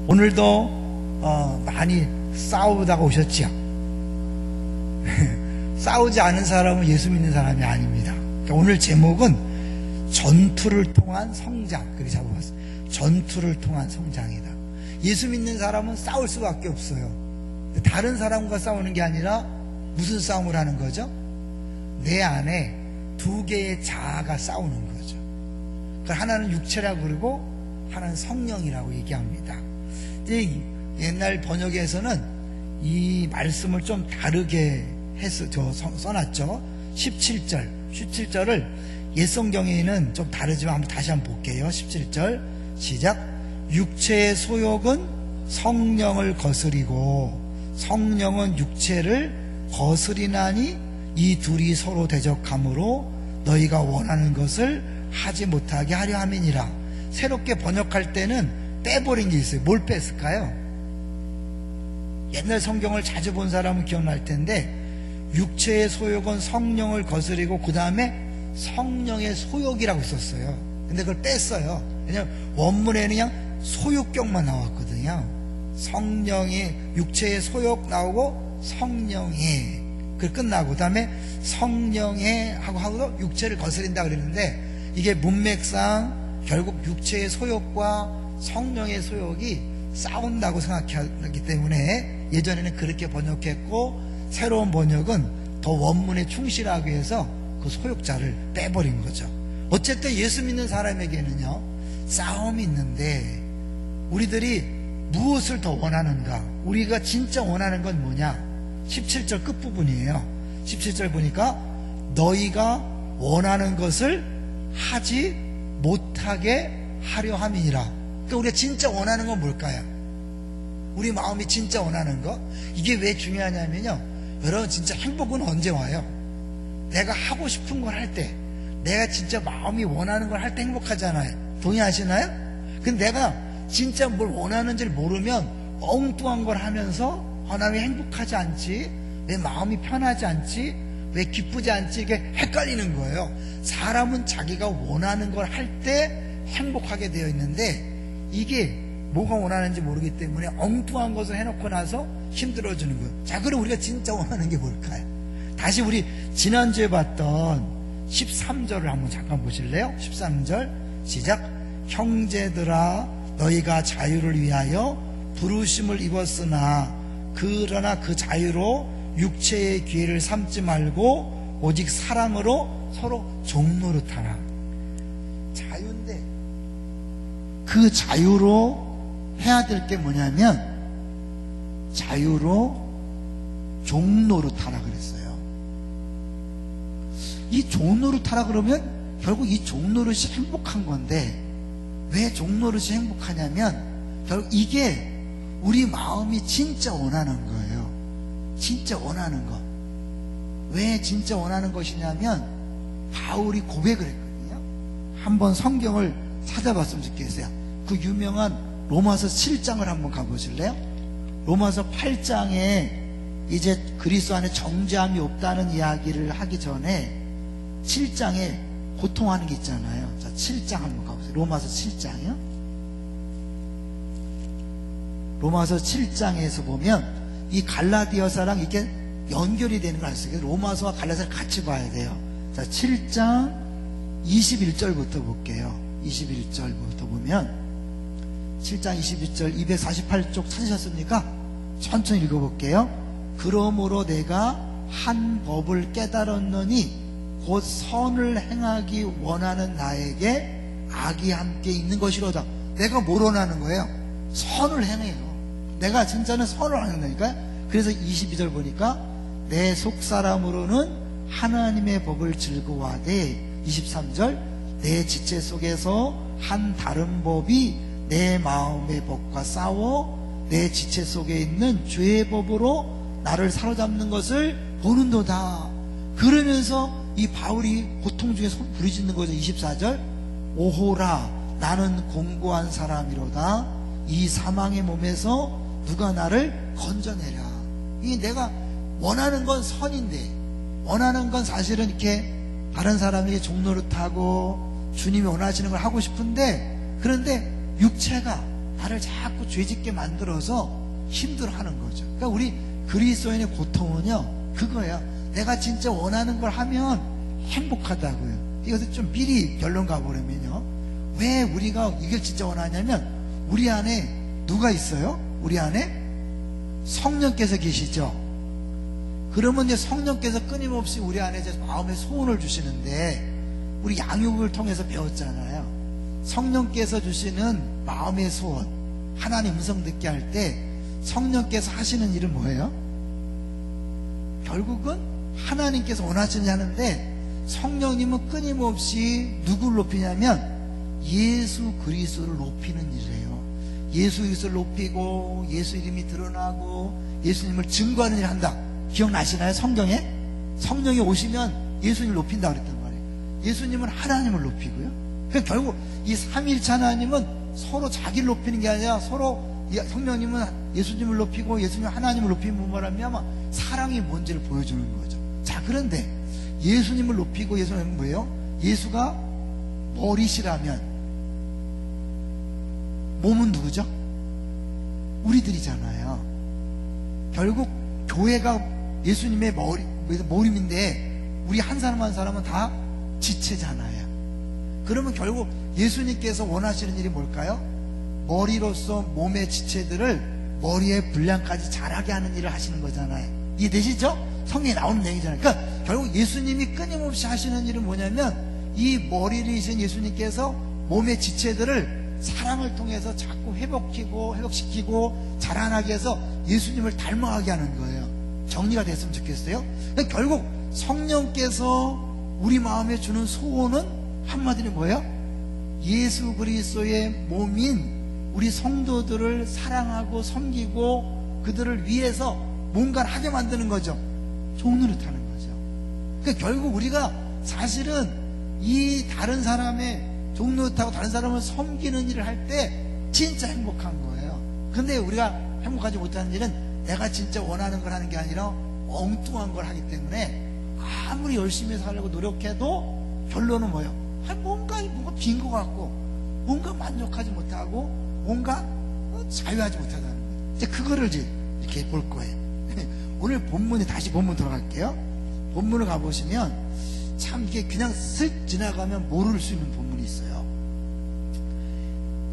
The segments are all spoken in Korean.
오늘도 많이 싸우다가 오셨지요? 싸우지 않은 사람은 예수 믿는 사람이 아닙니다. 그러니까 오늘 제목은 전투를 통한 성장, 그렇게 잡아봤어요. 전투를 통한 성장이다. 예수 믿는 사람은 싸울 수밖에 없어요. 다른 사람과 싸우는 게 아니라 무슨 싸움을 하는 거죠? 내 안에 두 개의 자아가 싸우는 거죠. 그러니까 하나는 육체라고 그러고 하나는 성령이라고 얘기합니다. 이제 옛날 번역에서는 이 말씀을 좀 다르게 써놨죠. 17절을 옛 성경에는 좀 다르지만 다시 한번 볼게요. 17절 시작. 육체의 소욕은 성령을 거스리고 성령은 육체를 거스리나니 이 둘이 서로 대적함으로 너희가 원하는 것을 하지 못하게 하려 함이니라. 새롭게 번역할 때는 빼버린 게 있어요. 뭘 뺐을까요? 옛날 성경을 자주 본 사람은 기억날 텐데 육체의 소욕은 성령을 거스리고 그 다음에 성령의 소욕이라고 썼어요. 근데 그걸 뺐어요. 왜냐면 원문에는 그냥 소욕격만 나왔거든요. 성령의 육체의 소욕 나오고 성령의 그 끝나고 그 다음에 성령의 하고도 육체를 거스린다 그랬는데 이게 문맥상 결국 육체의 소욕과 성령의 소욕이 싸운다고 생각하기 때문에 예전에는 그렇게 번역했고 새로운 번역은 더 원문에 충실하기 위해서 그 소욕자를 빼버린 거죠. 어쨌든 예수 믿는 사람에게는요 싸움이 있는데 우리들이 무엇을 더 원하는가? 우리가 진짜 원하는 건 뭐냐? 17절 끝부분이에요. 17절 보니까 너희가 원하는 것을 하지 못하게 하려 함이니라. 그러니까 우리가 진짜 원하는 건 뭘까요? 우리 마음이 진짜 원하는 거? 이게 왜 중요하냐면요, 여러분 진짜 행복은 언제 와요? 내가 하고 싶은 걸 할 때, 내가 진짜 마음이 원하는 걸 할 때 행복하잖아요. 동의하시나요? 근데 내가 진짜 뭘 원하는지를 모르면 엉뚱한 걸 하면서 나 왜 행복하지 않지? 왜 마음이 편하지 않지? 왜 기쁘지 않지? 이게 헷갈리는 거예요. 사람은 자기가 원하는 걸 할 때 행복하게 되어 있는데 이게 뭐가 원하는지 모르기 때문에 엉뚱한 것을 해놓고 나서 힘들어지는 거예요. 자, 그럼 우리가 진짜 원하는 게 뭘까요? 다시 우리 지난주에 봤던 13절을 한번 잠깐 보실래요? 13절 시작. 형제들아 너희가 자유를 위하여 부르심을 입었으나 그러나 그 자유로 육체의 기회를 삼지 말고 오직 사랑으로 서로 종노릇하라. 자유인데 그 자유로 해야 될 게 뭐냐면 자유로 종노릇하라 그랬어요. 이 종노릇하라 그러면 결국 이 종노릇이 행복한 건데 왜 종노릇이 행복하냐면 결국 이게 우리 마음이 진짜 원하는 거예요. 진짜 원하는 것. 왜 진짜 원하는 것이냐면 바울이 고백을 했거든요. 한번 성경을 찾아봤으면 좋겠어요. 그 유명한 로마서 7장을 한번 가보실래요? 로마서 8장에 이제 그리스도 안에 정죄함이 없다는 이야기를 하기 전에 7장에 고통하는 게 있잖아요. 자, 7장 한번 가보세요. 로마서 7장이요. 로마서 7장에서 보면 이 갈라디아서랑 이게 연결이 되는 걸 알 수 있어요. 로마서와 갈라디아서를 같이 봐야 돼요. 자, 7장 21절부터 볼게요. 21절부터 보면 7장 21절 248쪽 찾으셨습니까? 천천히 읽어볼게요. 그러므로 내가 한 법을 깨달았느니 곧 선을 행하기 원하는 나에게 악이 함께 있는 것이로다. 내가 뭘 원하는 거예요? 선을 행해요. 내가 진짜는 선을 행한다니까요. 그래서 22절 보니까 내 속사람으로는 하나님의 법을 즐거워하되 23절 내 지체 속에서 한 다른 법이 내 마음의 법과 싸워 내 지체 속에 있는 죄의 법으로 나를 사로잡는 것을 보는도다. 그러면서 이 바울이 고통 중에 손 부르짖는 거죠. 24절 오호라 나는 공고한 사람이로다. 이 사망의 몸에서 누가 나를 건져내라. 이 내가 원하는 건 선인데 원하는 건 사실은 이렇게 다른 사람에게 종노릇하고 주님이 원하시는 걸 하고 싶은데 그런데 육체가 나를 자꾸 죄짓게 만들어서 힘들어하는 거죠. 그러니까 우리 그리스도인의 고통은요, 그거예요. 내가 진짜 원하는 걸 하면 행복하다고요. 이것을 좀 미리 결론 가보려면요, 왜 우리가 이걸 진짜 원하냐면, 우리 안에 누가 있어요? 우리 안에 성령께서 계시죠. 그러면 이제 성령께서 끊임없이 우리 안에 이제 마음의 소원을 주시는데, 우리 양육을 통해서 배웠잖아요. 성령께서 주시는 마음의 소원, 하나님 음성 듣게 할 때 성령께서 하시는 일은 뭐예요? 결국은 하나님께서 원하시는 하는데, 성령님은 끊임없이 누구를 높이냐면 예수 그리스도를 높이는 일이에요. 예수 그리스도를 높이고 예수 이름이 드러나고 예수님을 증거하는 일을 한다. 기억나시나요? 성경에 성령이 오시면 예수님을 높인다 그랬단 말이에요. 예수님은 하나님을 높이고요. 그러니까 결국 이 삼위일체 하나님은 서로 자기를 높이는 게 아니라 서로, 성령님은 예수님을 높이고 예수님은 하나님을 높이면 뭐라면 사랑이 뭔지를 보여주는 거죠. 자, 그런데 예수님을 높이고 예수님은 뭐예요? 예수가 머리시라면 몸은 누구죠? 우리들이잖아요. 결국 교회가 예수님의 머리인데 우리 한 사람 한 사람은 다 지체잖아요. 그러면 결국 예수님께서 원하시는 일이 뭘까요? 머리로서 몸의 지체들을 머리의 분량까지 자라게 하는 일을 하시는 거잖아요. 이해되시죠? 성경에 나오는 얘기잖아요. 그러니까 결국 예수님이 끊임없이 하시는 일은 뭐냐면, 이 머리이신 예수님께서 몸의 지체들을 사랑을 통해서 자꾸 회복시키고 자라나게 해서 예수님을 닮아가게 하는 거예요. 정리가 됐으면 좋겠어요. 그러니까 결국 성령께서 우리 마음에 주는 소원은 한마디로 뭐예요? 예수 그리스도의 몸인 우리 성도들을 사랑하고 섬기고 그들을 위해서 뭔가를 하게 만드는 거죠. 좋은 노릇 하는 거죠. 그러니까 결국 우리가 사실은 이 다른 사람의 좋은 노릇하고 다른 사람을 섬기는 일을 할 때 진짜 행복한 거예요. 근데 우리가 행복하지 못하는 일은 내가 진짜 원하는 걸 하는 게 아니라 엉뚱한 걸 하기 때문에 아무리 열심히 살려고 노력해도 결론은 뭐예요? 뭔가 빈 것 같고, 뭔가 만족하지 못하고, 뭔가 자유하지 못하다는 거예요. 이제 그거를 이제 이렇게 볼 거예요. 오늘 본문에 다시 본문 들어갈게요. 본문을 가보시면 참 이게 그냥 슥 지나가면 모를 수 있는 본문이 있어요.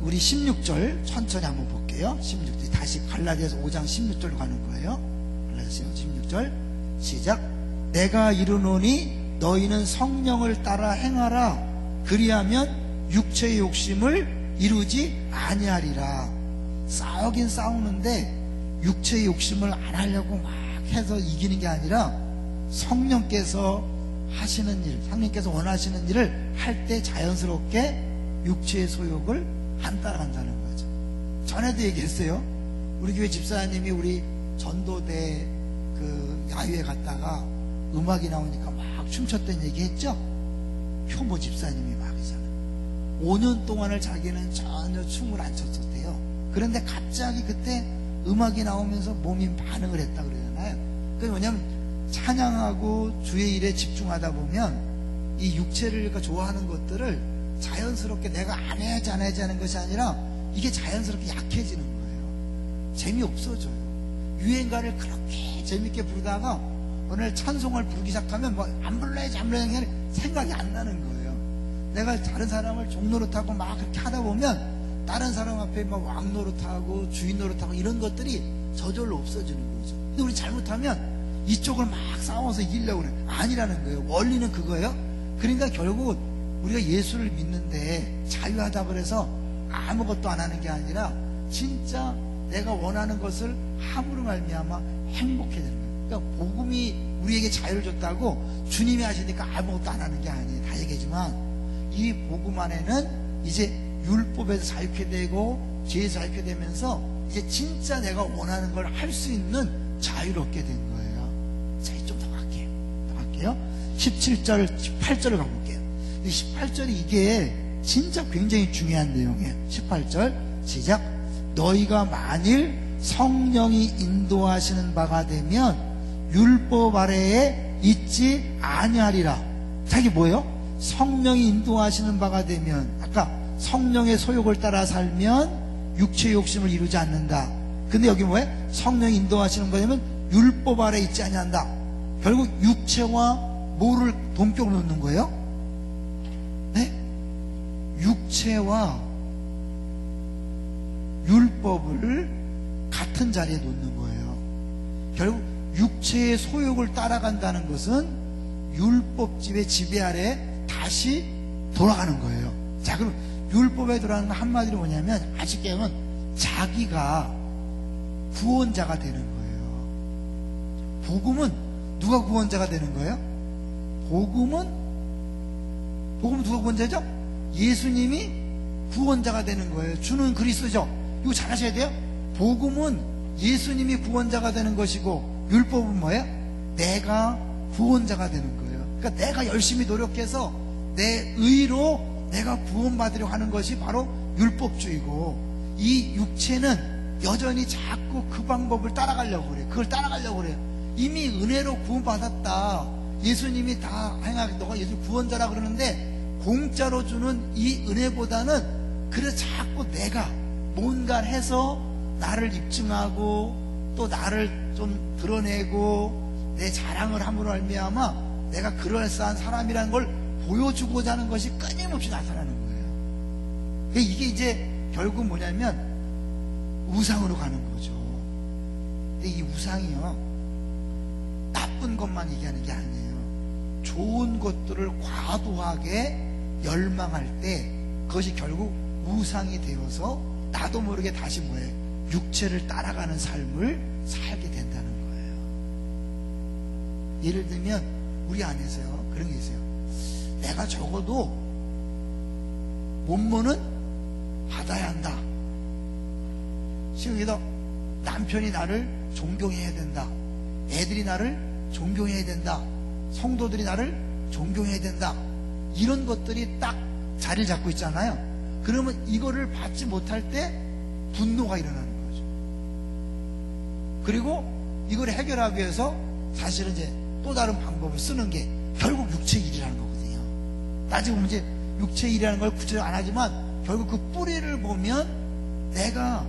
우리 16절 천천히 한번 볼게요. 16절 다시 갈라디아서 5장 16절로 가는 거예요. 갈라디아서 16절 시작. 내가 이르노니 너희는 성령을 따라 행하라. 그리하면 육체의 욕심을 이루지 아니하리라. 싸우긴 싸우는데 육체의 욕심을 안 하려고 막 해서 이기는 게 아니라 성령께서 하시는 일, 성령께서 원하시는 일을 할 때 자연스럽게 육체의 소욕을 안 따라간다는 거죠. 전에도 얘기했어요. 우리 교회 집사님이 우리 전도대 그 야유회 갔다가 음악이 나오니까 막 춤췄다는 얘기 했죠? 효모 집사님이 막이잖아요. 5년 동안을 자기는 전혀 춤을 안 췄었대요. 그런데 갑자기 그때 음악이 나오면서 몸이 반응을 했다 그러잖아요. 그게 뭐냐면 찬양하고 주의 일에 집중하다 보면 이 육체를 좋아하는 것들을 자연스럽게 내가 안 해야지 하는 것이 아니라 이게 자연스럽게 약해지는 거예요. 재미없어져요. 유행가를 그렇게 재밌게 부르다가 오늘 찬송을 부르기 시작하면 뭐 안 불러야지 생각이 안 나는 거예요. 내가 다른 사람을 종노릇하고 막 그렇게 하다 보면 다른 사람 앞에 막 왕노릇하고 주인 노릇하고 이런 것들이 저절로 없어지는 거죠. 근데 우리 잘못하면 이쪽을 막 싸워서 이기려고 그래. 아니라는 거예요. 원리는 그거예요. 그러니까 결국 우리가 예수를 믿는데 자유하다 그래서 아무것도 안 하는 게 아니라 진짜 내가 원하는 것을 함으로 말미암아 행복해지는 거예요. 그러니까 복음이 우리에게 자유를 줬다고 주님이 하시니까 아무것도 안 하는 게 아니에요. 다 얘기하지만 이 복음 안에는 이제 율법에서 자유케 되고 죄에서 자유케 되면서 이제 진짜 내가 원하는 걸 할 수 있는 자유를 얻게 된 거예요. 자, 좀 더 갈게요. 17절, 18절을 가볼게요. 이 18절이 이게 진짜 굉장히 중요한 내용이에요. 18절 시작. 너희가 만일 성령이 인도하시는 바가 되면 율법 아래에 있지 아니하리라. 자, 이게 뭐예요? 성령이 인도하시는 바가 되면, 아까 성령의 소욕을 따라 살면 육체의 욕심을 이루지 않는다. 근데 여기 뭐예요? 성령이 인도하시는 거냐면 율법 아래 있지 아니한다. 결국 육체와 뭐를 동격을 놓는 거예요? 네? 육체와 율법을 같은 자리에 놓는 거예요. 결국 육체의 소욕을 따라간다는 것은 율법집의 지배 아래 다시 돌아가는 거예요. 자, 그럼 율법에 들어가는 건 한마디로 뭐냐면, 아쉽게 하면 자기가 구원자가 되는 거예요. 복음은 누가 구원자가 되는 거예요? 복음은 누가 구원자죠? 예수님이 구원자가 되는 거예요. 주는 그리스도죠. 이거 잘 아셔야 돼요. 복음은 예수님이 구원자가 되는 것이고, 율법은 뭐예요? 내가 구원자가 되는 거예요. 그러니까 내가 열심히 노력해서 내 의로 내가 구원받으려고 하는 것이 바로 율법주의고, 이 육체는 여전히 자꾸 그 방법을 따라가려고 그래요. 그걸 따라가려고 그래요. 이미 은혜로 구원받았다. 예수님이 다 행하게, 너가 예수 구원자라 그러는데 공짜로 주는 이 은혜보다는, 그래서 자꾸 내가 뭔가를 해서 나를 입증하고 또 나를 좀 드러내고 내 자랑을 함으로 말미암아 내가 그럴싸한 사람이라는 걸 보여주고자 하는 것이 끊임없이 나타나는 거예요. 이게 이제 결국 뭐냐면 우상으로 가는 거죠. 근데 이 우상이요, 나쁜 것만 얘기하는 게 아니에요. 좋은 것들을 과도하게 열망할 때 그것이 결국 우상이 되어서 나도 모르게 다시 뭐예요? 육체를 따라가는 삶을 살게 된다는 거예요. 예를 들면 우리 안에서요, 그런 게 있어요. 내가 적어도 몸무는 받아야 한다. 시국에도 남편이 나를 존경해야 된다. 애들이 나를 존경해야 된다. 성도들이 나를 존경해야 된다. 이런 것들이 딱 자리를 잡고 있잖아요. 그러면 이거를 받지 못할 때 분노가 일어나는 거죠. 그리고 이걸 해결하기 위해서 사실은 이제 또 다른 방법을 쓰는 게 결국 육체의 일이라는 거거든요. 나중에 보면 이제 육체의 일이라는 걸 구체적으로 안 하지만 결국 그 뿌리를 보면 내가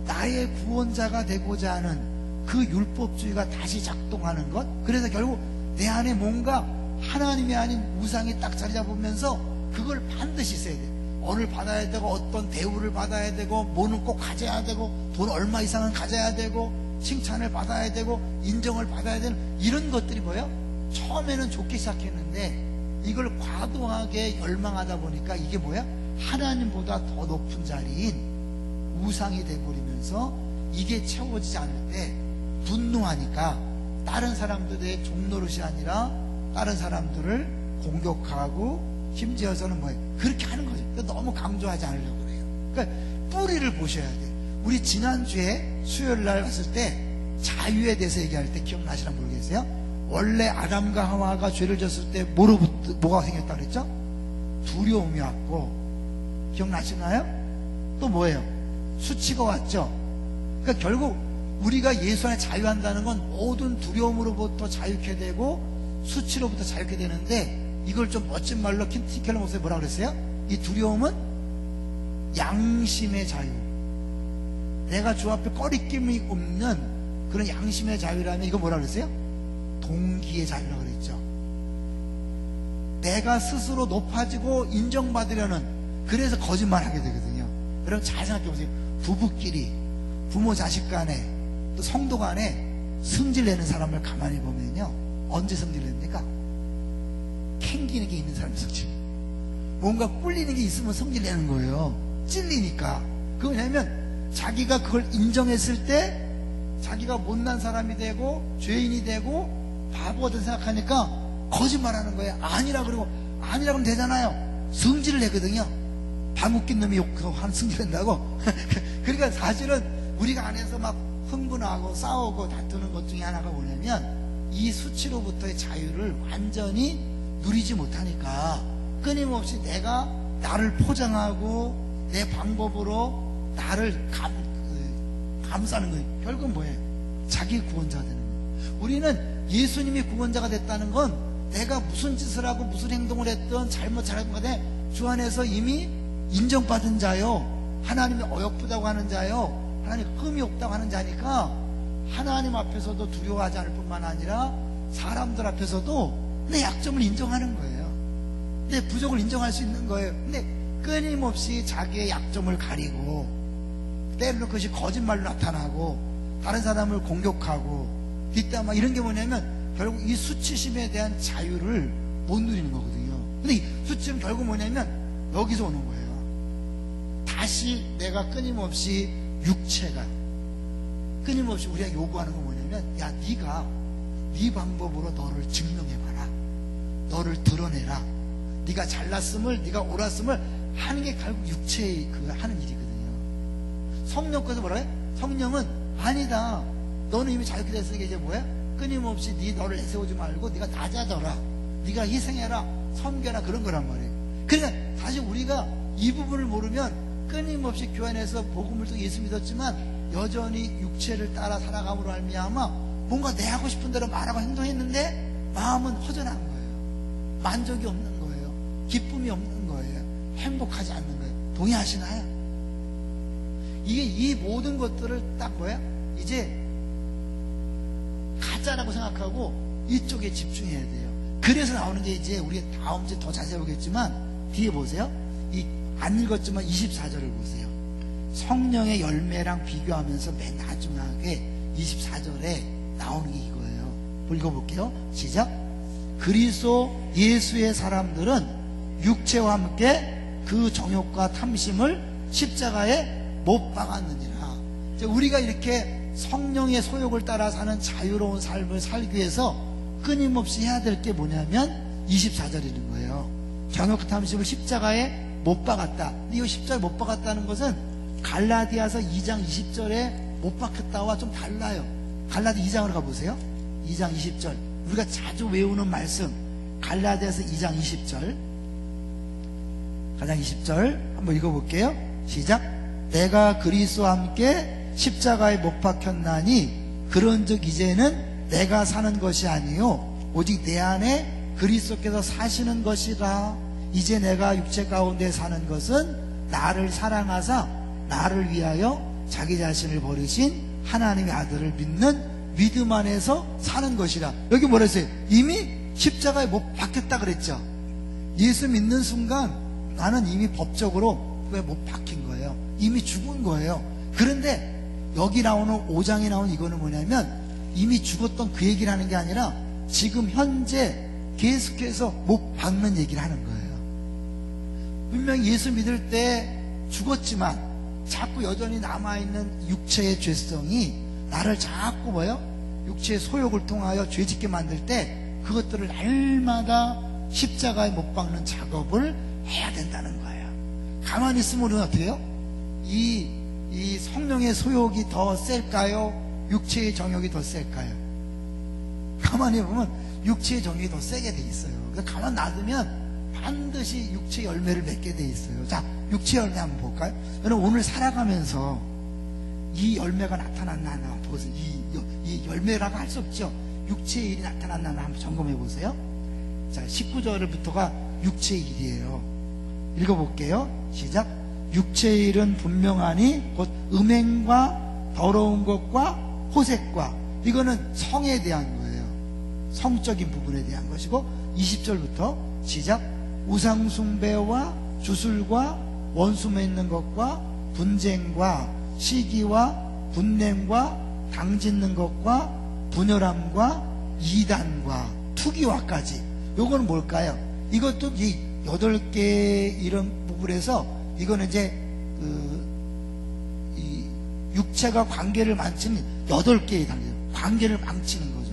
나의 구원자가 되고자 하는 그 율법주의가 다시 작동하는 것. 그래서 결국 내 안에 뭔가 하나님이 아닌 우상이 딱 자리 잡으면서 그걸 반드시 써야 돼. 언을 받아야 되고 어떤 대우를 받아야 되고 뭐는 꼭 가져야 되고 돈 얼마 이상은 가져야 되고 칭찬을 받아야 되고 인정을 받아야 되는 이런 것들이 뭐예요? 처음에는 좋게 시작했는데 이걸 과도하게 열망하다 보니까 이게 뭐야? 하나님보다 더 높은 자리인 우상이 돼버리면서 이게 채워지지 않을 때 분노하니까 다른 사람들의 종노릇이 아니라 다른 사람들을 공격하고 심지어서는 뭐예요? 그렇게 하는 거죠. 그러니까 너무 강조하지 않으려고 그래요. 그러니까 뿌리를 보셔야 돼요. 우리 지난주에 수요일 날 왔을 때 자유에 대해서 얘기할 때 기억나시나 모르겠어요? 원래 아담과 하와가 죄를 졌을 때 뭐가 생겼다고 그랬죠? 두려움이 왔고, 기억나시나요? 또 뭐예요? 수치가 왔죠. 그러니까 결국 우리가 예수 안에 자유한다는 건 모든 두려움으로부터 자유케 되고 수치로부터 자유케 되는데, 이걸 좀 멋진 말로 킨티켈러 목사님 뭐라 그랬어요? 이 두려움은 양심의 자유, 내가 주 앞에 꺼리낌이 없는 그런 양심의 자유라면 이거 뭐라 그랬어요? 동기의 자유라고 그랬죠. 내가 스스로 높아지고 인정받으려는, 그래서 거짓말하게 되거든요. 여러분 잘 생각해 보세요. 부부끼리, 부모 자식 간에, 또 성도 간에 승질내는 사람을 가만히 보면요, 언제 승질냅니까? 캥기는 게 있는 사람이 승질, 뭔가 꿀리는 게 있으면 승질내는 거예요. 찔리니까. 그거 왜냐면 자기가 그걸 인정했을 때 자기가 못난 사람이 되고 죄인이 되고 바보가 된 생각하니까 거짓말하는 거예요. 아니라 그러고, 아니라 그러면 되잖아요. 승질을 내거든요. 방귀 낀 놈이 욕한 승질낸다고. 그러니까 사실은 우리가 안에서 막 흥분하고 싸우고 다투는 것 중에 하나가 뭐냐면 이 수치로부터의 자유를 완전히 누리지 못하니까 끊임없이 내가 나를 포장하고 내 방법으로 나를 감싸는 거예요. 결국은 뭐예요? 자기 구원자가 되는 거예요. 우리는 예수님이 구원자가 됐다는 건 내가 무슨 짓을 하고 무슨 행동을 했던 잘못한 간에 주 안에서 이미 인정받은 자요, 하나님이 어여쁘다고 하는 자요, 하나님 흠이 없다고 하는 자니까 하나님 앞에서도 두려워하지 않을 뿐만 아니라 사람들 앞에서도 내 약점을 인정하는 거예요. 내 부족을 인정할 수 있는 거예요. 근데 끊임없이 자기의 약점을 가리고 때로는 그것이 거짓말로 나타나고 다른 사람을 공격하고 뒷담화 이런 게 뭐냐면 결국 이 수치심에 대한 자유를 못 누리는 거거든요. 근데 이 수치심 결국 뭐냐면 여기서 오는 거예요. 다시 내가 끊임없이 육체가 끊임없이 우리가 요구하는 건 뭐냐면, 야, 네가 네 방법으로 너를 증명해봐라, 너를 드러내라, 네가 잘났음을, 네가 옳았음을 하는 게 결국 육체의 그 하는 일이거든요. 성령께서 뭐라 해? 성령은 아니다, 너는 이미 자유케 됐으니까 이제 뭐야? 끊임없이 너를 내세우지 말고 네가 낮아져라, 네가 희생해라, 섬겨라, 그런 거란 말이에요. 그러니까 사실 우리가 이 부분을 모르면 끊임없이 교회 안에서 복음을 통해 예수 믿었지만 여전히 육체를 따라 살아감으로 말미암아 뭔가 내 하고 싶은 대로 말하고 행동했는데 마음은 허전한 거예요. 만족이 없는 거예요. 기쁨이 없는 거예요. 행복하지 않는 거예요. 동의하시나요? 이게 이 모든 것들을 딱 뭐야? 이제 가짜라고 생각하고 이쪽에 집중해야 돼요. 그래서 나오는 게 이제 우리가 다음 주에 더 자세히 보겠지만 뒤에 보세요. 안 읽었지만 24절을 보세요. 성령의 열매랑 비교하면서 맨 마지막에 24절에 나오는 게 이거예요. 읽어볼게요. 시작. 그리스도 예수의 사람들은 육체와 함께 그 정욕과 탐심을 십자가에 못 박았느니라. 우리가 이렇게 성령의 소욕을 따라 사는 자유로운 삶을 살기 위해서 끊임없이 해야 될 게 뭐냐면 24절이는 거예요. 정욕과 탐심을 십자가에 못 박았다. 근데 이 십자가에 못 박았다는 것은 갈라디아서 2장 20절에 못 박혔다와 좀 달라요. 갈라디 2장으로 가보세요. 2장 20절. 우리가 자주 외우는 말씀. 갈라디아서 2장 20절. 가장 20절 한번 읽어볼게요. 시작. 내가 그리스도와 함께 십자가에 못 박혔나니 그런즉 이제는 내가 사는 것이 아니요 오직 내 안에 그리스도께서 사시는 것이라. 이제 내가 육체 가운데 사는 것은 나를 사랑하사 나를 위하여 자기 자신을 버리신 하나님의 아들을 믿는 믿음 안에서 사는 것이라. 여기 뭐라 했어요? 이미 십자가에 못 박혔다 그랬죠. 예수 믿는 순간 나는 이미 법적으로 못 박힌 거예요. 이미 죽은 거예요. 그런데 여기 나오는 5장에 나오는 이거는 뭐냐면 이미 죽었던 그 얘기를 하는 게 아니라 지금 현재 계속해서 못 박는 얘기를 하는 거예요. 분명히 예수 믿을 때 죽었지만 자꾸 여전히 남아있는 육체의 죄성이 나를 자꾸 뭐요? 육체의 소욕을 통하여 죄짓게 만들 때 그것들을 날마다 십자가에 못 박는 작업을 해야 된다는 거예요. 가만히 있으면 우리는 어떻게 해요? 이 성령의 소욕이 더 셀까요? 육체의 정욕이 더 셀까요? 가만히 보면 육체의 정욕이 더 세게 돼 있어요. 그래서 가만 놔두면 반드시 육체 열매를 맺게 돼 있어요. 자, 육체 열매 한번 볼까요? 여러분 오늘 살아가면서 이 열매가 나타났나 한번 보세요. 이 열매라고 할 수 없죠. 육체의 일이 나타났나 한번 점검해 보세요. 자, 19절부터가 육체의 일이에요. 읽어볼게요. 시작. 육체의 일은 분명하니 곧 음행과 더러운 것과 호색과, 이거는 성에 대한 거예요. 성적인 부분에 대한 것이고, 20절부터 시작. 우상숭배와 주술과 원수 맺는 것과 분쟁과 시기와 분냄과 당짓는 것과 분열함과 이단과 투기와까지. 요거는 뭘까요? 이것도 이 8개의 이런 부분에서 이거는 이제 이 육체가 관계를 망치는 8개의 단계, 관계를 망치는 거죠.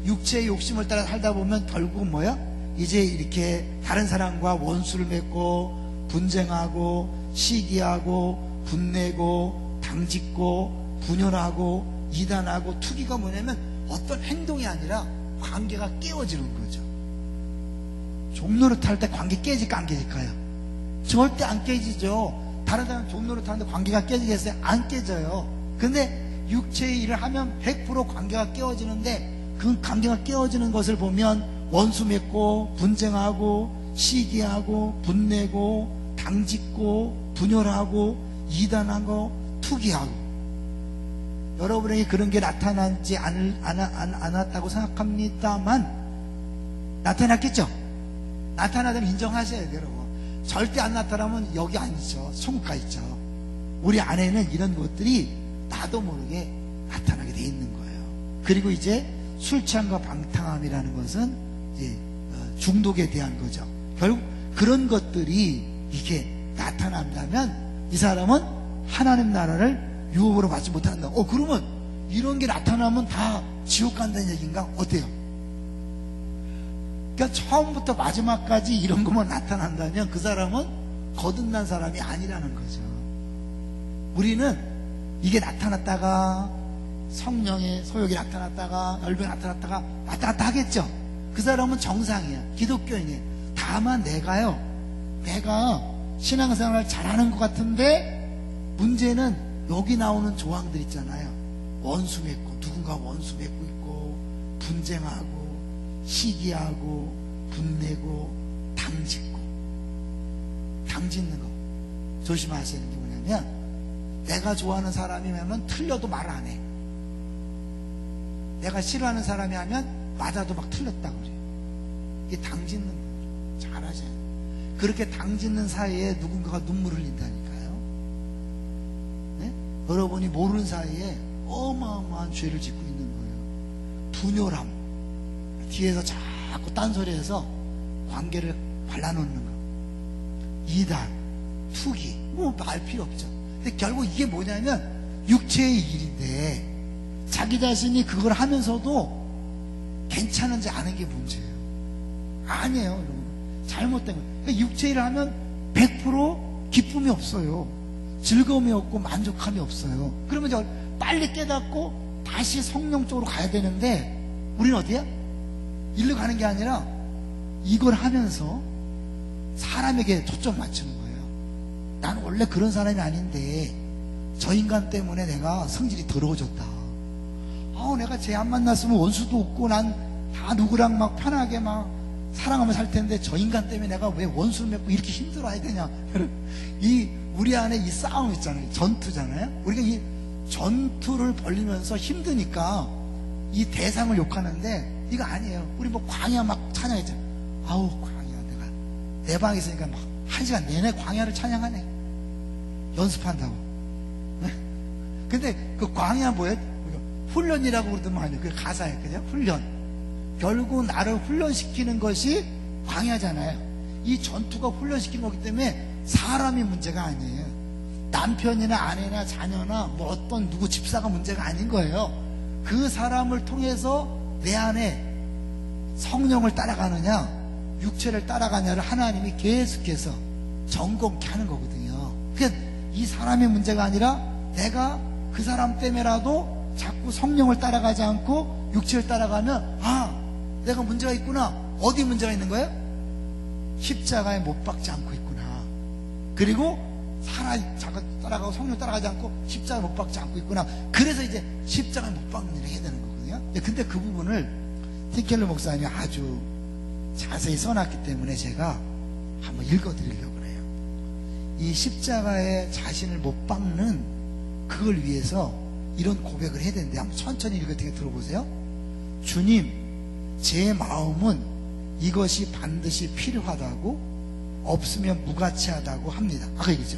육체의 욕심을 따라 살다 보면 결국은 뭐야? 이제 이렇게 다른 사람과 원수를 맺고 분쟁하고 시기하고 분내고 당짓고 분열하고 이단하고 투기가 뭐냐면 어떤 행동이 아니라 관계가 깨어지는 거죠. 종노릇 할 때 관계 깨질까 안 깨질까요? 절대 안 깨지죠. 다른 사람 종노릇 하는데 관계가 깨지겠어요? 안 깨져요. 근데 육체의 일을 하면 100% 관계가 깨어지는데 그 관계가 깨어지는 것을 보면 원수 맺고 분쟁하고 시기하고 분내고 당짓고 분열하고 이단하고 투기하고. 여러분에게 그런 게 나타나지 않았다고 생각합니다만 나타났겠죠? 나타나면 인정하셔야 돼요. 여러분. 절대 안 나타나면 여기 아니죠. 천국가 있죠. 우리 안에는 이런 것들이 나도 모르게 나타나게 돼 있는 거예요. 그리고 이제 술 취함과 방탕함이라는 것은 이제 중독에 대한 거죠. 결국 그런 것들이 이게 나타난다면 이 사람은 하나님 나라를 유업으로 받지 못한다. 그러면 이런 게 나타나면 다 지옥 간다는 얘기인가? 어때요? 그러니까 처음부터 마지막까지 이런 것만 나타난다면 그 사람은 거듭난 사람이 아니라는 거죠. 우리는 이게 나타났다가 성령의 소욕이 나타났다가 열병이 나타났다가 왔다 갔다 하겠죠. 그 사람은 정상이야. 기독교인이에요. 다만 내가 신앙생활을 잘하는 것 같은데 문제는 여기 나오는 조항들 있잖아요. 원수 맺고, 누군가 원수 맺고 있고, 분쟁하고, 시기하고, 분내고, 당짓고. 당짓는 거 조심하셔야 되는 게 뭐냐면, 내가 좋아하는 사람이 하면 틀려도 말 안 해. 내가 싫어하는 사람이 하면 맞아도 막 틀렸다고 그래요. 이게 당짓는 거예요. 잘하셔야 돼요. 그렇게 당짓는 사이에 누군가가 눈물을 흘린다니까요. 네? 여러분이 모르는 사이에 어마어마한 죄를 짓고 있는 거예요. 분열함, 뒤에서 자꾸 딴소리해서 관계를 발라놓는 거, 이단, 투기, 뭐 말 필요 없죠. 근데 결국 이게 뭐냐면 육체의 일인데 자기 자신이 그걸 하면서도 괜찮은지 아는 게 문제예요. 아니에요, 여러분. 잘못된 거예요. 그러니까 육체 일을 하면 100% 기쁨이 없어요. 즐거움이 없고 만족함이 없어요. 그러면 이제 빨리 깨닫고 다시 성령 쪽으로 가야 되는데 우리는 어디야? 일로 가는 게 아니라 이걸 하면서 사람에게 초점 맞추는 거예요. 나는 원래 그런 사람이 아닌데 저 인간 때문에 내가 성질이 더러워졌다. 내가 쟤 안 만났으면 원수도 없고 난 다 누구랑 막 편하게 막 사랑하며 살 텐데 저 인간 때문에 내가 왜 원수를 맺고 이렇게 힘들어야 되냐. 우리 안에 이 싸움 있잖아요. 전투잖아요. 우리가 이 전투를 벌리면서 힘드니까 이 대상을 욕하는데 이거 아니에요. 우리 뭐 광야 막 찬양했잖아. 광야, 내가 내 방에 있으니까 막 1시간 내내 광야를 찬양하네. 연습한다고. 근데 그 광야 뭐예요? 훈련이라고 그러더만 아니에요. 그 가사예요. 그죠? 훈련. 결국 나를 훈련시키는 것이 광야잖아요. 이 전투가 훈련시키는 거기 때문에 사람이 문제가 아니에요. 남편이나 아내나 자녀나 뭐 어떤 누구 집사가 문제가 아닌 거예요. 그 사람을 통해서 내 안에 성령을 따라가느냐 육체를 따라가냐를 하나님이 계속해서 점검케 하는 거거든요. 그러니까 이 사람의 문제가 아니라 내가 그 사람 때문에라도 자꾸 성령을 따라가지 않고 육체를 따라가면 내가 문제가 있구나. 어디 문제가 있는 거예요? 십자가에 못 박지 않고 있구나. 그리고 따라가고 성령 따라가지 않고 십자가에 못 박지 않고 있구나. 그래서 이제 십자가에 못 박는 일을 해야 되는 거거든요. 근데 그 부분을 팀켈러 목사님이 아주 자세히 써놨기 때문에 제가 한번 읽어드리려고 그래요. 이 십자가에 자신을 못 박는 그걸 위해서 이런 고백을 해야 되는데 한번 천천히 읽을 테니까 들어보세요. 주님, 제 마음은 이것이 반드시 필요하다고 없으면 무가치하다고 합니다. 아까 얘기죠.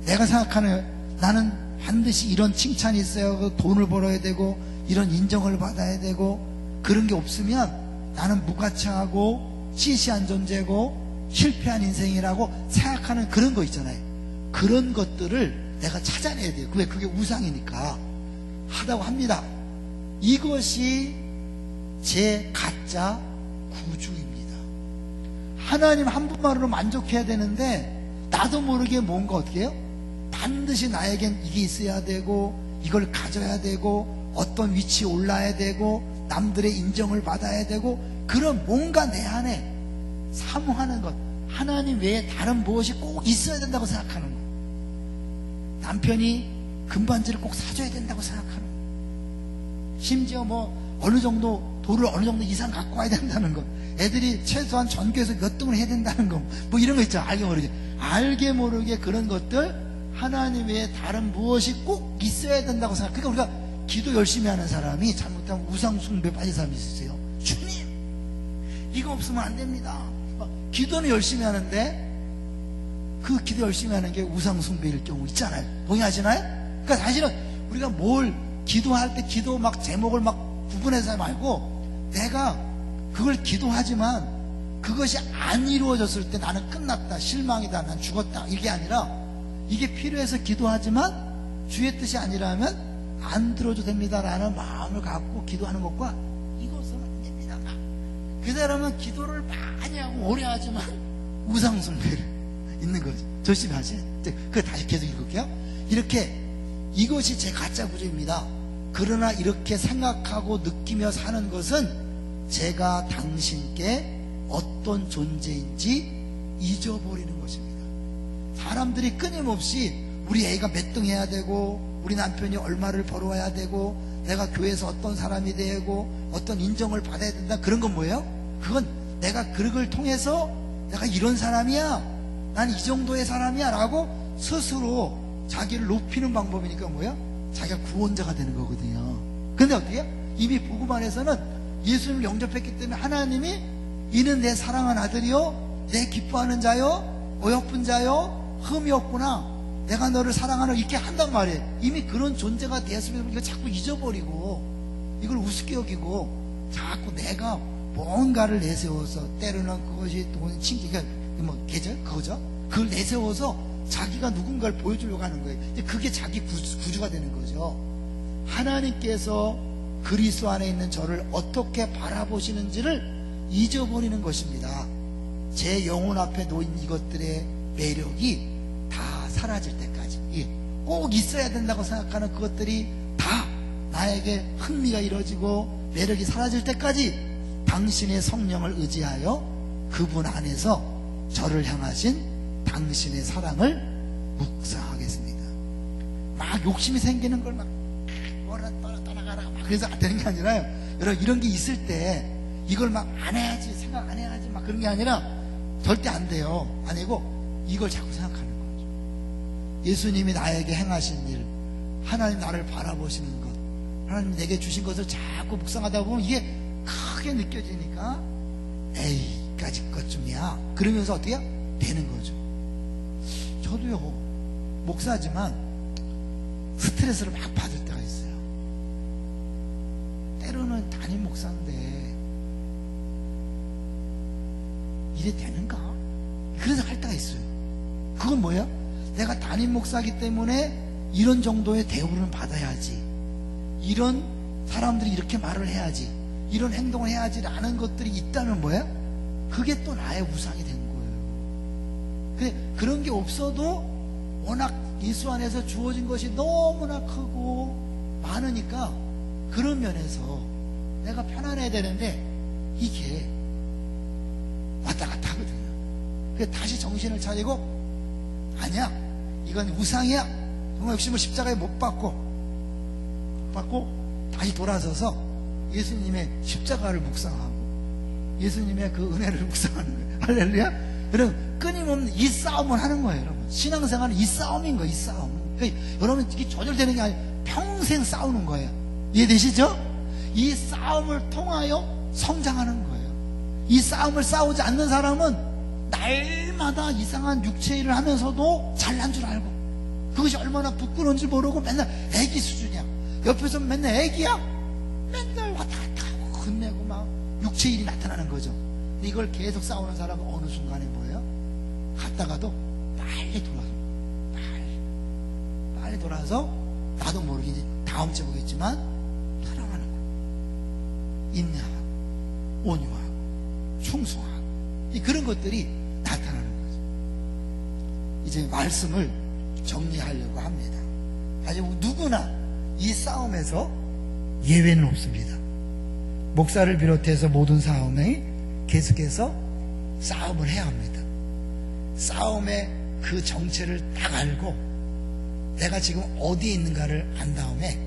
내가 생각하는 나는 반드시 이런 칭찬이 있어야 돈을 벌어야 되고 이런 인정을 받아야 되고 그런 게 없으면 나는 무가치하고 시시한 존재고 실패한 인생이라고 생각하는 그런 거 있잖아요. 그런 것들을 내가 찾아내야 돼요. 왜? 그게 우상이니까 하다고 합니다. 이것이 제 가짜 구주입니다. 하나님 한 분만으로 만족해야 되는데 나도 모르게 뭔가 어떻게 해요? 반드시 나에겐 이게 있어야 되고 이걸 가져야 되고 어떤 위치에 올라야 되고 남들의 인정을 받아야 되고 그런 뭔가 내 안에 사모하는 것, 하나님 외에 다른 무엇이 꼭 있어야 된다고 생각하는 것, 남편이 금반지를 꼭 사줘야 된다고 생각하는 것, 심지어 뭐 어느 정도 돈을 어느 정도 이상 갖고 와야 된다는 것, 애들이 최소한 전교에서 몇 등을 해야 된다는 것, 뭐 이런 거 있죠. 알게 모르게 그런 것들 하나님 외에 다른 무엇이 꼭 있어야 된다고 생각. 그러니까 우리가 기도 열심히 하는 사람이 잘못하면 우상숭배 빠진 사람이 있어요. 주님, 이거 없으면 안 됩니다. 기도는 열심히 하는데 그 기도 열심히 하는 게 우상숭배일 경우 있잖아요. 동의하시나요? 그러니까 사실은 우리가 뭘 기도할 때 기도 막 제목을 막 구분해서 말고, 내가 그걸 기도하지만 그것이 안 이루어졌을 때 나는 끝났다, 실망이다, 난 죽었다, 이게 아니라 이게 필요해서 기도하지만 주의 뜻이 아니라면 안 들어도 됩니다라는 마음을 갖고 기도하는 것과, 이것은 안 됩니다. 그 사람은 기도를 많이 하고 오래 하지만 우상숭배를 있는 거죠. 조심하세요. 그거 다시 계속 읽을게요. 이렇게, 이것이 제 가짜 구조입니다. 그러나 이렇게 생각하고 느끼며 사는 것은 제가 당신께 어떤 존재인지 잊어버리는 것입니다. 사람들이 끊임없이 우리 애가 몇 등 해야 되고, 우리 남편이 얼마를 벌어와야 되고, 내가 교회에서 어떤 사람이 되고 어떤 인정을 받아야 된다, 그런 건 뭐예요? 그건 내가 그걸 통해서 내가 이런 사람이야, 난 이 정도의 사람이야 라고 스스로 자기를 높이는 방법이니까 뭐예요? 자기가 구원자가 되는 거거든요. 근데 어떻게 해요? 이미 복음 안에서는 예수님을 영접했기 때문에 하나님이 이는 내 사랑한 아들이요, 내 기뻐하는 자요, 어여쁜 자요, 흠이 없구나, 내가 너를 사랑하는, 이렇게 한단 말이에요. 이미 그런 존재가 되었으면 이거 자꾸 잊어버리고 이걸 우습게 여기고 자꾸 내가 뭔가를 내세워서, 때로는 그것이 돈, 친구, 그러니까 뭐 계절 그거죠. 그걸 내세워서 자기가 누군가를 보여주려고 하는 거예요. 그게 자기 구주가 되는 거죠. 하나님께서 그리스도 안에 있는 저를 어떻게 바라보시는지를 잊어버리는 것입니다. 제 영혼 앞에 놓인 이것들의 매력이 다 사라질 때까지, 꼭 있어야 된다고 생각하는 그것들이 다 나에게 흥미가 이루어지고 매력이 사라질 때까지 당신의 성령을 의지하여 그분 안에서 저를 향하신 당신의 사랑을 묵상하겠습니다. 막 욕심이 생기는 걸 막 떠나가라 막 그래서 안 되는 게 아니라요. 여러분, 이런 게 있을 때 이걸 막 안 해야지, 생각 안 해야지 막 그런 게 아니라 절대 안 돼요. 아니고 이걸 자꾸 생각하는 거죠. 예수님이 나에게 행하신 일, 하나님 나를 바라보시는 것, 하나님 내게 주신 것을 자꾸 묵상하다 보면 이게 크게 느껴지니까, 에이 까짓 것쯤이야, 그러면서 어떻게 해요? 되는 거죠. 저도요, 목사지만 스트레스를 막 받을 때가 있어요. 때로는 담임 목사인데 이래 되는가? 그래서 할 때가 있어요. 그건 뭐예요? 내가 담임 목사이기 때문에 이런 정도의 대우를 받아야지, 이런 사람들이 이렇게 말을 해야지, 이런 행동을 해야지 라는 것들이 있다면 뭐예요? 그게 또 나의 우상이 된 거예요. 근데 그런 게 없어도 워낙 예수 안에서 주어진 것이 너무나 크고 많으니까 그런 면에서 내가 편안해야 되는데 이게 왔다 갔다 하거든요. 그래서 다시 정신을 차리고, 아니야, 이건 우상이야, 정말 욕심을 십자가에 못 받고 다시 돌아서서 예수님의 십자가를 묵상하고 예수님의 그 은혜를 묵상하는 거예요. 할렐루야. 여러분, 끊임없는 이 싸움을 하는 거예요. 여러분, 신앙생활은 이 싸움인 거예요. 이 싸움. 그러니까 여러분, 이게 조절되는 게 아니라 평생 싸우는 거예요. 이해되시죠? 이 싸움을 통하여 성장하는 거예요. 이 싸움을 싸우지 않는 사람은 날마다 이상한 육체 일을 하면서도 잘난 줄 알고, 그것이 얼마나 부끄러운지 모르고 맨날 애기 수준이야. 옆에서 맨날 애기야, 맨날 왔다 갔다 하고 혼내고 막 육체 일이 나타나는 거죠. 근데 이걸 계속 싸우는 사람은 어느 순간에 뭐예요? 갔다가도 빨리 돌아서 나도 모르게 이제 다음 주에 보겠지만 사랑하는 거, 인내하고 온유하고 충성하고, 그런 것들이 나타나는 거죠. 이제 말씀을 정리하려고 합니다. 아주 누구나 이 싸움에서 예외는 없습니다. 목사를 비롯해서 모든 싸움에 계속해서 싸움을 해야 합니다. 싸움의 그 정체를 딱 알고 내가 지금 어디에 있는가를 안 다음에,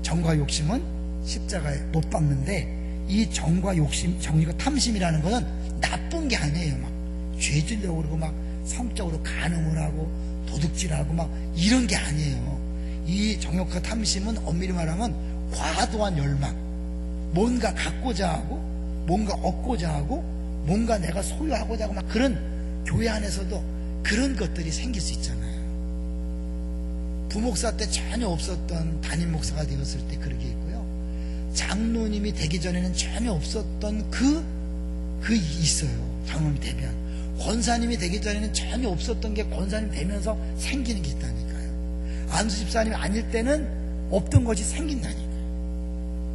정과 욕심은 십자가에 못 박는데, 이 정과 욕심, 정과 탐심이라는 것은 나쁜 게 아니에요. 막 죄질려고 그러고 막 성적으로 간음을 하고 도둑질하고 막 이런 게 아니에요. 이 정욕과 탐심은 엄밀히 말하면 과도한 열망, 뭔가 갖고자 하고 뭔가 얻고자 하고 뭔가 내가 소유하고자 하고 막 그런, 교회 안에서도 그런 것들이 생길 수 있잖아요. 부목사 때 전혀 없었던 담임 목사가 되었을 때 그런 게 있고요, 장로님이 되기 전에는 전혀 없었던 그 있어요. 장로님이 되면, 권사님이 되기 전에는 전혀 없었던 게 권사님 되면서 생기는 게 있다니까요. 안수 집사님이 아닐 때는 없던 것이 생긴다니까요.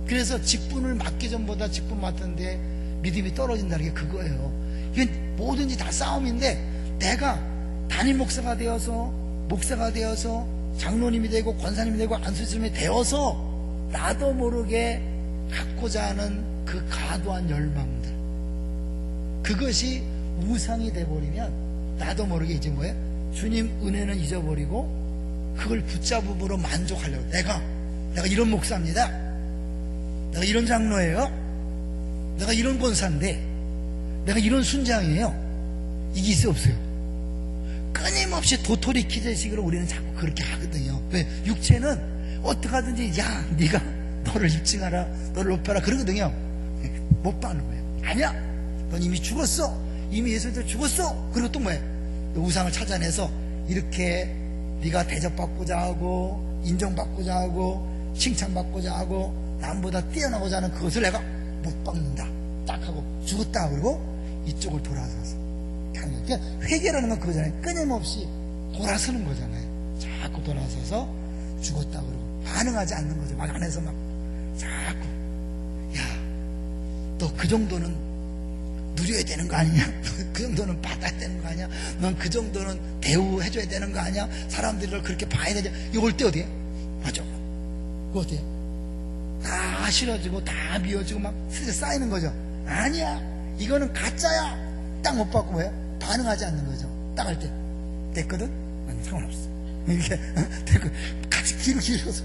그래서 직분을 맡기 전보다 직분 맡았는데 믿음이 떨어진다는 게 그거예요. 이건 뭐든지 다 싸움인데, 내가 담임 목사가 되어서, 목사가 되어서, 장로님이 되고 권사님이 되고 안수 집사님이 되어서 나도 모르게 갖고자 하는 그 과도한 열망들, 그것이 우상이 돼버리면 나도 모르게 이제 뭐예요? 주님 은혜는 잊어버리고 그걸 붙잡음으로 만족하려고, 내가 이런 목사입니다, 내가 이런 장로예요, 내가 이런 권사인데, 내가 이런 순장이에요, 이게 있어요 없어요? 끊임없이 도토리 키재식으로 우리는 자꾸 그렇게 하거든요. 왜? 육체는 어떻게 하든지, 야 네가 너를 입증하라, 너를 높여라 그러거든요. 못 받는 거예요. 아니야, 넌 이미 죽었어, 이미 예수님도 죽었어. 그리고 또 뭐예요? 우상을 찾아내서 이렇게 네가 대접받고자 하고 인정받고자 하고 칭찬받고자 하고 남보다 뛰어나고자 하는 그것을 내가 못 받는다 딱 하고 죽었다. 그리고 이쪽을 돌아서서, 그러니까 회개라는 건 그거잖아요. 끊임없이 돌아서는 거잖아요. 자꾸 돌아서서 죽었다 그러고 반응하지 않는 거죠. 막 안에서 막 자꾸, 야 너 그 정도는 누려야 되는 거 아니냐? 그 정도는 받아야 되는 거 아니야? 넌 그 정도는 대우해줘야 되는 거 아니야? 사람들이 널 그렇게 봐야 되냐? 이거 올 때 어디에? 맞아. 그거 어디에? 다 싫어지고 다 미워지고 막 스트레스 쌓이는 거죠. 아니야, 이거는 가짜야. 딱 못 받고 뭐예요? 반응하지 않는 거죠. 딱 할 때 됐거든? 아니 상관없어. 이렇게 됐고 같이 귀를 기울여서,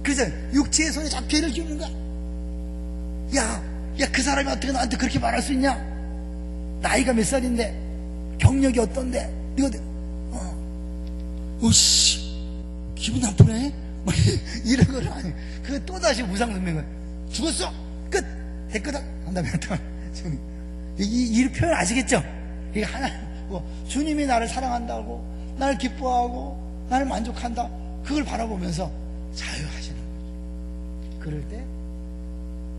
그죠? 육체의 손에 잡 귀를 기우는 거야. 야 그 사람이 어떻게 나한테 그렇게 말할 수 있냐? 나이가 몇 살인데, 경력이 어떤데, 네가 으씨 기분 나쁘네? 이런 걸 아니, 그거 또다시 우상 숭배인 거야. 죽었어, 끝, 됐거든 한 다음에 이 표현 아시겠죠? 이게 하나, 주님이 나를 사랑한다고, 나를 기뻐하고 나를 만족한다, 그걸 바라보면서 자유하시는 거죠. 그럴 때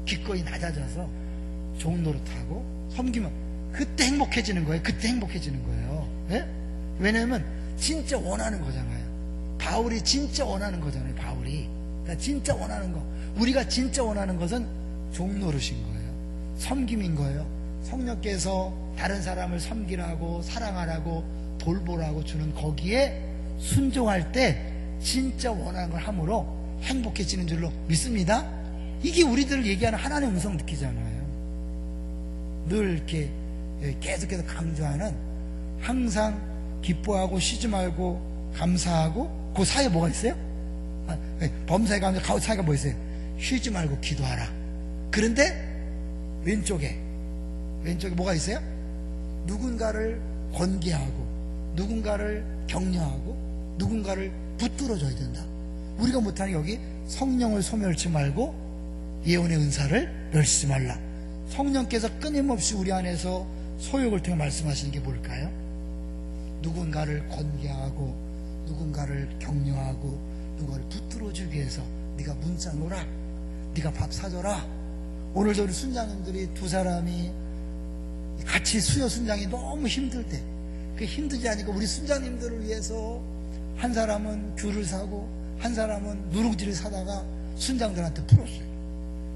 기꺼이 낮아져서 좋은 노릇하고 섬기면 그때 행복해지는 거예요. 그때 행복해지는 거예요. 네? 왜냐하면 진짜 원하는 거잖아요. 바울이 진짜 원하는 거잖아요. 바울이 그러니까 진짜 원하는 거, 우리가 진짜 원하는 것은 종노릇인 거예요. 섬김인 거예요. 성령께서 다른 사람을 섬기라고 사랑하라고 돌보라고 주는 거기에 순종할 때 진짜 원하는 걸 함으로 행복해지는 줄로 믿습니다. 이게 우리들을 얘기하는 하나님의 음성 느끼잖아요. 늘 이렇게 계속해서 강조하는, 항상 기뻐하고 쉬지 말고 감사하고, 그 사이에 뭐가 있어요? 범사에 가면 그 사이가 뭐 있어요? 쉬지 말고 기도하라. 그런데 왼쪽에 뭐가 있어요? 누군가를 권계하고 누군가를 격려하고 누군가를 붙들어줘야 된다. 우리가 못하는 여기 성령을 소멸치 말고 예언의 은사를 멸시지 말라. 성령께서 끊임없이 우리 안에서 소욕을 통해 말씀하시는 게 뭘까요? 누군가를 권계하고 누군가를 격려하고 누군가를 붙들어주기 위해서 네가 문자 놓으라, 네가 밥 사줘라. 오늘도 우리 순장님들이 두 사람이 같이 수요 순장이 너무 힘들 때, 그게 힘들지 않으니까 우리 순장님들을 위해서 한 사람은 귤을 사고 한 사람은 누룽지를 사다가 순장들한테 풀었어요.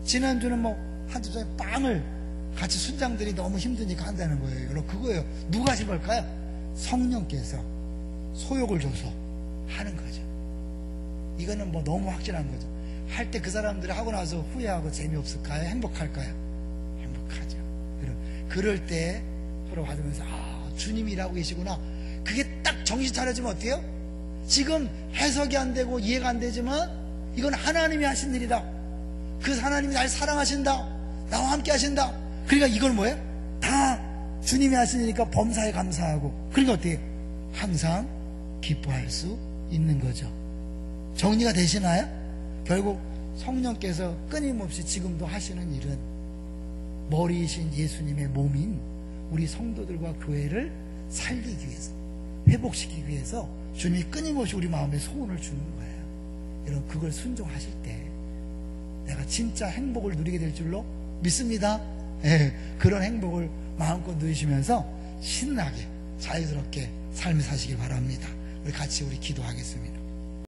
지난주는 한 집사에 빵을 같이 순장들이 너무 힘드니까 한다는 거예요. 여러분, 그거예요. 누가 하신 걸까요? 성령께서 소욕을 줘서 하는 거죠. 이거는 너무 확실한 거죠. 할 때 그 사람들이 하고 나서 후회하고 재미없을까요? 행복할까요? 행복하죠. 그럴 때 서로 받으면서, 주님이 일하고 계시구나. 그게 딱 정신 차려지면 어때요? 지금 해석이 안 되고 이해가 안 되지만 이건 하나님이 하신 일이다. 그 하나님이 날 사랑하신다, 나와 함께 하신다. 그러니까 이걸 뭐예요? 다 주님이 하시니까 범사에 감사하고. 그러니까 어때요? 항상 기뻐할 수 있는 거죠. 정리가 되시나요? 결국 성령께서 끊임없이 지금도 하시는 일은 머리이신 예수님의 몸인 우리 성도들과 교회를 살리기 위해서, 회복시키기 위해서 주님이 끊임없이 우리 마음에 소원을 주는 거예요. 여러분, 그걸 순종하실 때 내가 진짜 행복을 누리게 될 줄로 믿습니다. 예, 그런 행복을 마음껏 누리시면서 신나게 자유스럽게 삶을 사시길 바랍니다. 우리 같이 기도하겠습니다.